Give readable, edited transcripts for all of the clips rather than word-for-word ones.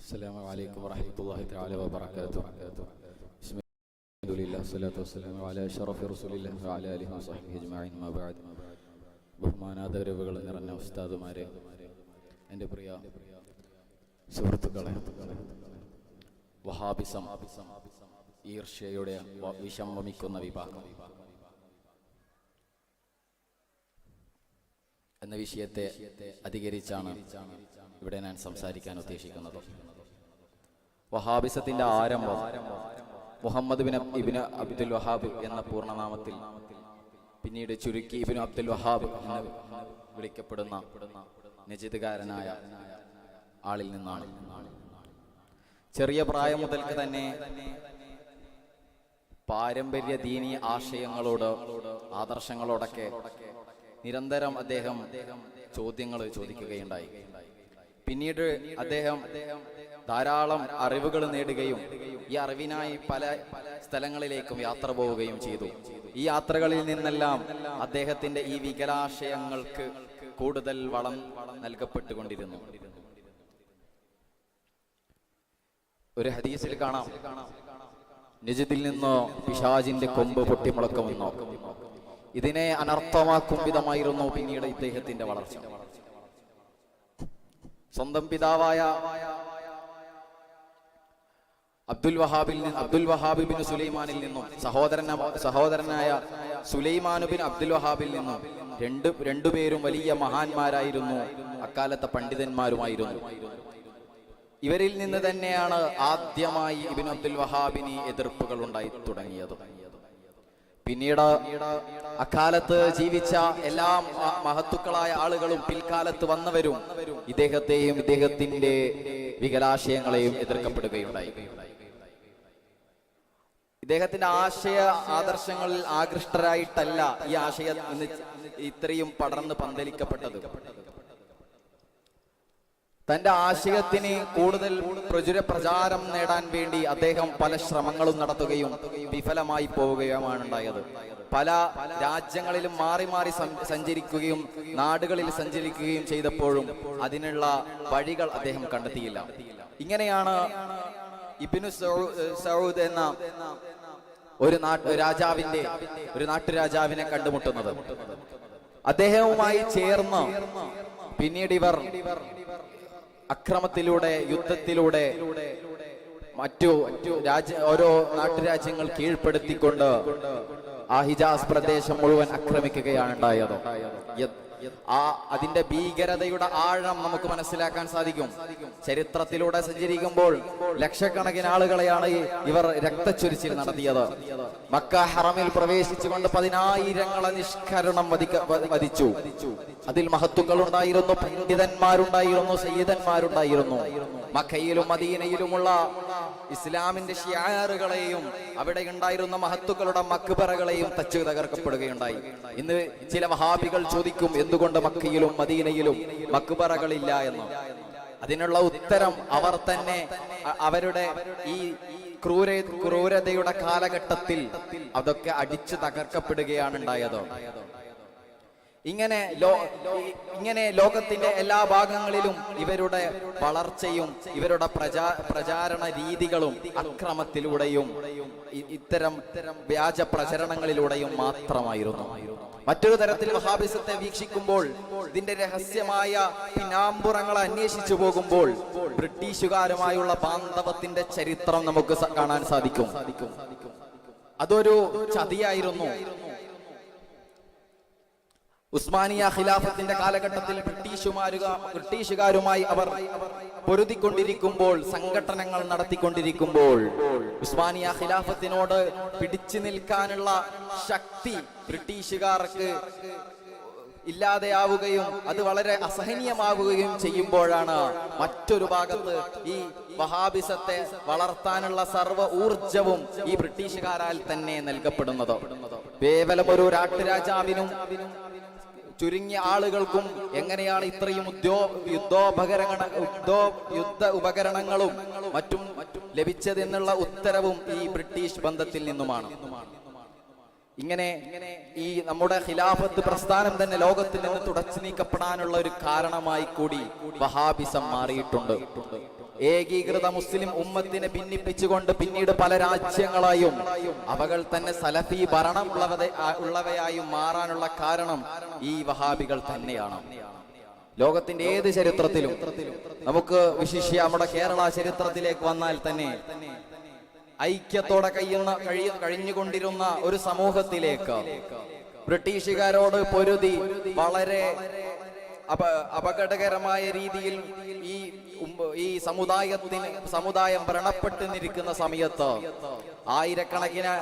السلام عليكم ورحمة الله تعالى وبركاته. بسم الله والصلاة والسلام على أشرف رسول الله وعلى آله وصحبه أجمعين. ما بعد. ബഹുമാനാദരവുകൾ നിറഞ്ഞ ഉസ്താദുമാരെ, എൻ്റെ പ്രിയ സുഹൃത്തുക്കളെ, വഹാബിസം ഈർഷ്യയുടെ വിഷം വമിക്കുന്ന വിഭാഗം എന്ന വിഷയത്തെ അധികരിച്ചാണ് ഇവിടെ ഞാൻ സംസാരിക്കാൻ ഉദ്ദേശിക്കുന്നത്. വഹാബിസത്തിന്റെ ആരംഭം മുഹമ്മദ് ഇബ്നു അബ്ദുൽ വഹാബ് എന്ന പൂർണ്ണനാമത്തിൽ പിന്നീട് ചുരുക്കി ഇബ്നു അബ്ദുൽ വഹാബ് എന്ന് വിളിക്കപ്പെടുന്ന നജിദ്കാരനായ ആളിൽ നിന്നാണ്. ചെറിയ പ്രായം മുതൽക്ക് തന്നെ പാരമ്പര്യ ദീനീ ആശയങ്ങളോട് ആദർശങ്ങളോടൊക്കെ നിരന്തരം അദ്ദേഹം ചോദ്യങ്ങൾ ചോദിക്കുകയുണ്ടായി. പിന്നീട് അദ്ദേഹം ധാരാളം അറിവുകൾ നേടുകയും ഈ അറിവിനായി പല സ്ഥലങ്ങളിലേക്കും യാത്ര പോവുകയും ചെയ്തു. ഈ യാത്രകളിൽ നിന്നെല്ലാം അദ്ദേഹത്തിന്റെ ഈ വികലാശയങ്ങൾക്ക് കൂടുതൽ വളം നൽകപ്പെട്ടുകൊണ്ടിരുന്നു. ഒരു ഹദീസിൽ കാണാം, നജിദിൽ നിന്നോ പിശാചിന്റെ കൊമ്പ് പൊട്ടിമുളക്കുമെന്നോ. ഇതിനെ അനർത്ഥമാക്കും വിധമായിരുന്നു പിന്നീട് ഇദ്ദേഹത്തിന്റെ വളർച്ച. സ്വന്തം പിതാവായ അബ്ദുൽ വഹാബ് ബിൻ സുലൈമാനിൽ നിന്നും സഹോദരനായ സുലൈമാൻ ബിൻ അബ്ദുൽ വഹാബിൽ നിന്നും രണ്ടുപേരും വലിയ മഹാന്മാരായിരുന്നു, അക്കാലത്തെ പണ്ഡിതന്മാരുമായിരുന്നു. ഇവരിൽ നിന്ന് തന്നെയാണ് ആദ്യമായി ഇബ്നു അബ്ദുൽ വഹാബിന് എതിർപ്പുകൾ ഉണ്ടായി തുടങ്ങിയത്. പിന്നീട് അക്കാലത്ത് ജീവിച്ച എല്ലാ മഹത്തുക്കളായ ആളുകളും പിൽക്കാലത്ത് വന്നവരും ഇദ്ദേഹത്തെയും ഇദ്ദേഹത്തിന്റെ വികലാശയങ്ങളെയും എതിർക്കപ്പെടുകയുണ്ടായി. ഇദ്ദേഹത്തിന്റെ ആശയ ആദർശങ്ങളിൽ ആകൃഷ്ടരായിട്ടല്ല ഈ ആശയം ഇത്രയും പടർന്ന് പന്തലിക്കപ്പെട്ടത്. തന്റെ ആശയത്തിന് കൂടുതൽ പ്രചാരം നേടാൻ വേണ്ടി അദ്ദേഹം പല ശ്രമങ്ങളും നടത്തുകയും വിഫലമായി പോവുകയുമാണ് ഉണ്ടായത്. പല രാജ്യങ്ങളിലും മാറി മാറി സഞ്ചരിക്കുകയും നാടുകളിൽ സഞ്ചരിക്കുകയും ചെയ്തപ്പോഴും അതിനുള്ള വഴികൾ അദ്ദേഹം കണ്ടെത്തിയില്ല. ഇങ്ങനെയാണ് ഇബ്നു സഊദ് എന്ന ഒരു നാട്ടുരാജാവിനെ കണ്ടുമുട്ടുന്നത്. അദ്ദേഹവുമായി ചേർന്ന് പിന്നീട് ഇവർ അക്രമത്തിലൂടെ യുദ്ധത്തിലൂടെ ഓരോ നാട്ടുരാജ്യങ്ങൾ കീഴ്പ്പെടുത്തിക്കൊണ്ട് ആ ഹിജാസ് പ്രദേശം മുഴുവൻ ആക്രമിക്കുകയാണ് ഉണ്ടായത്. അതിന്റെ ഭീകരതയുടെ ആഴം നമുക്ക് മനസ്സിലാക്കാൻ സാധിക്കും. ചരിത്രത്തിലൂടെ സഞ്ചരിക്കുമ്പോൾ ലക്ഷക്കണക്കിന് ആളുകളെയാണ് ഇവർ രക്തച്ചൊരിച്ചിൽ നടത്തിയത്. മക്ക ഹറമിൽ പ്രവേശിച്ചുകൊണ്ട് 10,000 നിഷ്കരണം വധിച്ചു. അതിൽ മഹത്തുക്കൾ ഉണ്ടായിരുന്നു, പണ്ഡിതന്മാരുണ്ടായിരുന്നു, സയ്യിദന്മാരുണ്ടായിരുന്നു. മക്കയിലും മദീനയിലുമുള്ള ഇസ്ലാമിന്റെ ഷിയാറുകളെയും അവിടെ ഉണ്ടായിരുന്ന മഹത്തുക്കളുടെ മക്ബറകളെയും തച്ചു തകർക്കപ്പെടുകയുണ്ടായി. ഇന്ന് ചില വഹാബികൾ ചോദിക്കും, എന്തുകൊണ്ട് മക്കയിലും മദീനയിലും മക്ബറകളില്ല എന്ന്. അതിനുള്ള ഉത്തരം അവർ തന്നെ അവരുടെ ഈ ക്രൂരതയുടെ കാലഘട്ടത്തിൽ അതൊക്കെ അടിച്ചു തകർക്കപ്പെടുകയാണ് ഉണ്ടായത്. ഇങ്ങനെ ലോകത്തിന്റെ എല്ലാ ഭാഗങ്ങളിലും ഇവരുടെ വളർച്ചയും ഇവരുടെ പ്രചാരണ രീതികളും അക്രമത്തിലൂടെയും ഇത്തരം വ്യാജ പ്രചരണങ്ങളിലൂടെയും മാത്രമായിരുന്നു. മറ്റൊരു തരത്തിൽ വഹാബിസത്തെ വീക്ഷിക്കുമ്പോൾ, ഇതിന്റെ രഹസ്യമായ പിന്നാമ്പുറങ്ങളെ അന്വേഷിച്ചു പോകുമ്പോൾ ബ്രിട്ടീഷുകാരുമായുള്ള ബാന്ധവത്തിന്റെ ചരിത്രം നമുക്ക് കാണാൻ സാധിക്കും. അതൊരു ചതിയായിരുന്നു. ഉസ്മാനിയ ഖിലാഫത്തിന്റെ കാലഘട്ടത്തിൽ ബ്രിട്ടീഷുകാരുമായി അവർ പൊരുതിക്കൊണ്ടിരിക്കുമ്പോൾ, സംഘടനകൾ നടത്തിക്കൊണ്ടിരിക്കുമ്പോൾ ഉസ്മാനിയ ഖിലാഫത്തിനോട് പിടിച്ചു നിൽക്കാനുള്ള ശക്തി ബ്രിട്ടീഷുകാർക്ക് ഇല്ലാതെയാവുകയും അത് വളരെ അസഹനീയമാവുകയും ചെയ്യുമ്പോഴാണ് മറ്റൊരു ഭാഗത്ത് ഈ വഹാബിസത്തെ വളർത്താനുള്ള സർവ്വ ഊർജവും ഈ ബ്രിട്ടീഷുകാരാൽ തന്നെ നൽകപ്പെടുന്നത്. കേവലം ഒരു നാട്ടുരാജാവിനും ചുരുങ്ങിയ ആളുകൾക്കും എങ്ങനെയാണ് ഇത്രയും യുദ്ധ ഉപകരണങ്ങളും മറ്റും ലഭിച്ചതെന്നുള്ള ഉത്തരവും ഈ ബ്രിട്ടീഷ് ബന്ധത്തിൽ നിന്നുമാണ്. ഇങ്ങനെ ഈ നമ്മുടെ ഖിലാഫത്ത് പ്രസ്ഥാനം തന്നെ ലോകത്തിൽ നിന്ന് തുടച്ചു നീക്കപ്പെടാനുള്ള ഒരു കാരണമായി കൂടി വഹാബിസം മാറിയിട്ടുണ്ട്. ഏകീകൃത മുസ്ലിം ഉമ്മത്തിനെ ഭിന്നിപ്പിച്ചുകൊണ്ട് പിന്നീട് പല രാജ്യങ്ങളായും അവകൾ തന്നെ സലഫി ഭരണമുള്ളവയായും മാറാനുള്ള കാരണം ഈ വഹാബികൾ തന്നെയാണ്. ലോകത്തിന്റെ ഏത് ചരിത്രത്തിലും നമുക്ക് വിശിഷ്യ നമ്മുടെ കേരള ചരിത്രത്തിലേക്ക് വന്നാൽ തന്നെ ഐക്യത്തോടെ കഴിഞ്ഞുകൊണ്ടിരുന്ന ഒരു സമൂഹത്തിലേക്ക് ബ്രിട്ടീഷുകാരോട് പൊരുതി വളരെ അപകടകരമായ രീതിയിൽ ഈ സമുദായം വ്രണപ്പെട്ട് നിൽക്കുന്ന സമയത്ത് ആയിരക്കണക്കിന്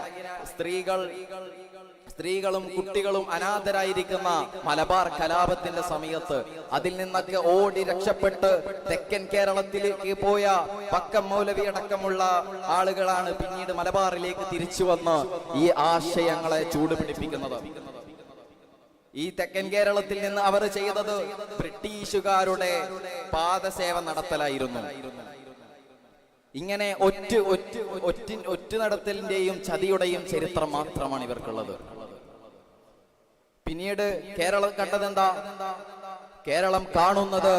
സ്ത്രീകളും കുട്ടികളും അനാഥരായിരിക്കുന്ന മലബാർ കലാപത്തിന്റെ സമയത്ത് അതിൽ നിന്നൊക്കെ ഓടി രക്ഷപ്പെട്ട് തെക്കൻ കേരളത്തിലേക്ക് പോയ പക്കം മൗലവി അടക്കമുള്ള ആളുകളാണ് പിന്നീട് മലബാറിലേക്ക് തിരിച്ചു വന്ന് ഈ ആശയങ്ങളെ ചൂടുപിടിപ്പിക്കുന്നത്. ഈ തെക്കൻ കേരളത്തിൽ നിന്ന് അവർ ചെയ്തത് ബ്രിട്ടീഷുകാരുടെ പാദസേവ നടത്തലായിരുന്നു. ഇങ്ങനെ ഒറ്റ നടത്തലിന്റെയും ചതിയുടെയും ചരിത്രം മാത്രമാണ് ഇവർക്കുള്ളത്. പിന്നീട് കേരളം കണ്ടതെന്താ? കേരളം കാണുന്നത്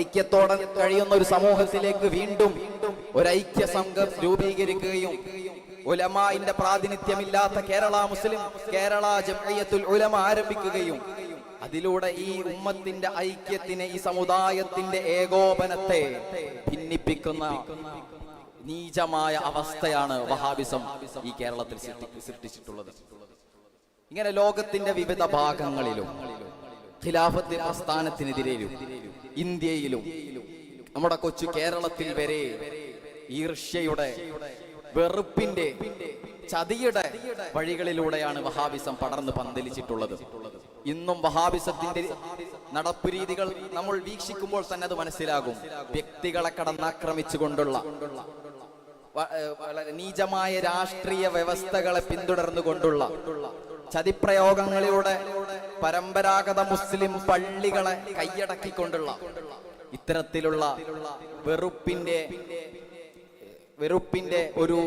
ഐക്യത്തോടെ കഴിയുന്ന ഒരു സമൂഹത്തിലേക്ക് വീണ്ടും ഒരു ഐക്യ സംഘം രൂപീകരിക്കുകയും ഉലമാഇന്റെ പ്രാതിനിധ്യമില്ലാത്ത കേരള ജംഇയ്യത്തുൽ ഉലമ ആരംഭിക്കുകയും അതിലൂടെ ഈ ഉമ്മത്തിന്റെ ഐക്യത്തിനെ, ഈ സമുദായത്തിന്റെ ഏകോപനത്തെ ഭിന്നിപ്പിക്കുന്ന നീചമായ അവസ്ഥയാണ് വഹാബിസം ഈ കേരളത്തിൽ സൃഷ്ടിച്ചിട്ടുള്ളത്. ഇങ്ങനെ ലോകത്തിന്റെ വിവിധ ഭാഗങ്ങളിലും ഖിലാഫത്ത് പ്രസ്ഥാനത്തിനെതിരെയും ഇന്ത്യയിലും നമ്മുടെ കൊച്ചു കേരളത്തിൽ വരെ ഈർഷ്യയുടെ, വെറുപ്പിന്റെ, ചതിയുടെ വഴികളിലൂടെയാണ് വഹാബിസം പടർന്ന് പന്തലിച്ചിട്ടുള്ളത്. ഇന്നും വഹാബിസത്തിന്റെ നടപ്പ് രീതികൾ നമ്മൾ വീക്ഷിക്കുമ്പോൾ തന്നെ അത് മനസ്സിലാകും. വ്യക്തികളെ കടന്നാക്രമിച്ചുകൊണ്ടുള്ള നീചമായ രാഷ്ട്രീയ വ്യവസ്ഥകളെ പിന്തുടർന്നുകൊണ്ടുള്ള ചതിപ്രയോഗങ്ങളിലൂടെ പരമ്പരാഗത മുസ്ലിം പള്ളികളെ കൈയടക്കിക്കൊണ്ടുള്ള ഇത്തരത്തിലുള്ള വെറുപ്പിന്റെ ഒരു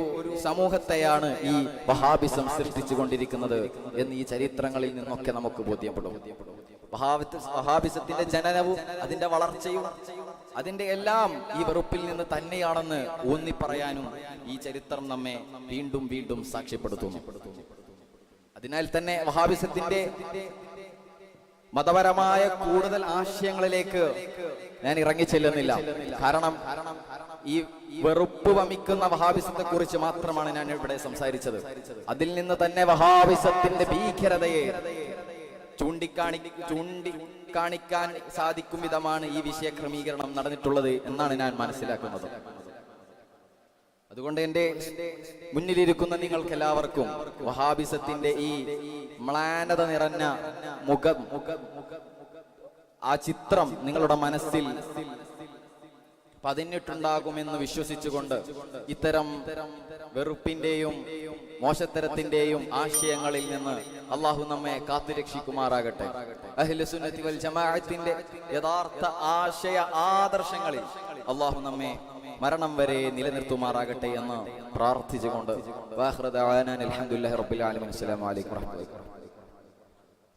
സമൂഹത്തെയാണ് ഈ വഹാബിസം സൃഷ്ടിച്ചു കൊണ്ടിരിക്കുന്നത് എന്ന് ഈ ചരിത്രങ്ങളിൽ നിന്നൊക്കെ നമുക്ക് ബോധ്യപ്പെടും. വഹാബിസത്തിന്റെ ജനനവും അതിന്റെ വളർച്ചയും അതിന്റെ എല്ലാം ഈ വെറുപ്പിൽ നിന്ന് തന്നെയാണെന്ന് ഊന്നി പറയാനും ഈ ചരിത്രം നമ്മെ വീണ്ടും വീണ്ടും സാക്ഷ്യപ്പെടുത്തുന്നു. അതിനാൽ തന്നെ വഹാബിസത്തിന്റെ മതപരമായ കൂടുതൽ ആശയങ്ങളിലേക്ക് ഞാൻ ഇറങ്ങിച്ചെല്ലുന്നില്ല. കാരണം ഈ വെറുപ്പ് വമിക്കുന്ന വഹാബിസത്തെ കുറിച്ച് മാത്രമാണ് ഞാൻ ഇവിടെ സംസാരിച്ചത്. അതിൽ നിന്ന് തന്നെ വഹാബിസത്തിന്റെ ഭീകരതയെ ചൂണ്ടിക്കാണിക്കാൻ സാധിക്കും വിധമാണ് ഈ വിഷയ ക്രമീകരണം നടന്നിട്ടുള്ളത് എന്നാണ് ഞാൻ മനസ്സിലാക്കുന്നത്. അതുകൊണ്ട് എന്റെ മുന്നിലിരിക്കുന്ന നിങ്ങൾക്ക് എല്ലാവർക്കും വഹാബിസത്തിന്റെ ഈ മ്ലാനത നിറഞ്ഞ മുഖം, ആ ചിത്രം നിങ്ങളുടെ മനസ്സിൽ പതിഞ്ഞിട്ടുണ്ടാകുമെന്ന് വിശ്വസിച്ചുകൊണ്ട് ഇത്തരം വെറുപ്പിന്റെയും മോശത്തരത്തിന്റെയും ആശയങ്ങളിൽ നിന്ന് അള്ളാഹു നമ്മെ കാത്തുരക്ഷിക്കുമാറാകട്ടെ. അഹ്ലു സുന്നത്തി വൽ ജമാഅത്തിന്റെ യഥാർത്ഥ ആശയ ആദർശങ്ങളിൽ അള്ളാഹു നമ്മെ മരണം വരെ നിലനിർത്തുമാറാകട്ടെ എന്ന് പ്രാർത്ഥിച്ചുകൊണ്ട് വാഖിറു ദഅവാനാ അൽഹംദുലില്ലാഹി റബ്ബിൽ ആലമീൻ. അസ്സലാമു അലൈക്കും വറഹ്മത്തുള്ളാഹി.